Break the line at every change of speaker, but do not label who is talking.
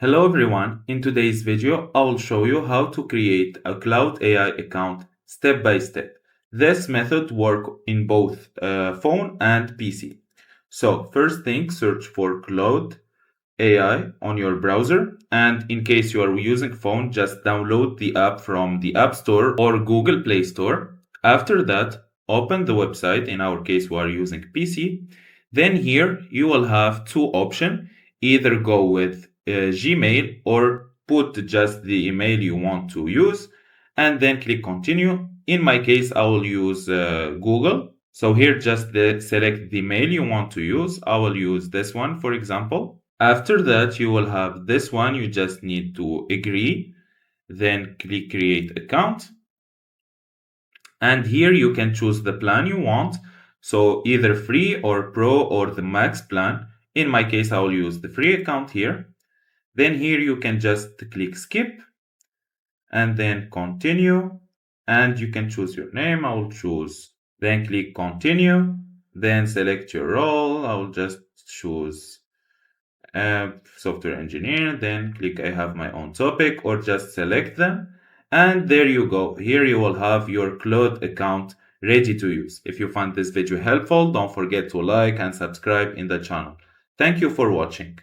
Hello everyone, in today's video I will show you how to create a Claude AI account step by step. This method works in both phone and PC. So first thing, search for Claude AI on your browser, and in case you are using phone, just download the app from the App Store or Google Play Store. After that, open the website. In our case we are using PC. Then here you will have two options, either go with Gmail or put just the email you want to use and then click continue. In my case I will use Google. So here just select the mail you want to use. I will use this one, for example. After that, you will have this one. You just need to agree, then click create account. And here you can choose the plan you want. So either free or pro or the max plan. In my case, I will use the free account here. Then here you can just click skip and then continue. And you can choose your name. I will choose, then click continue, then select your role. I will just choose software engineer, then click I have my own topic or just select them. And there you go. Here you will have your Claude account ready to use. If you found this video helpful, don't forget to like and subscribe in the channel. Thank you for watching.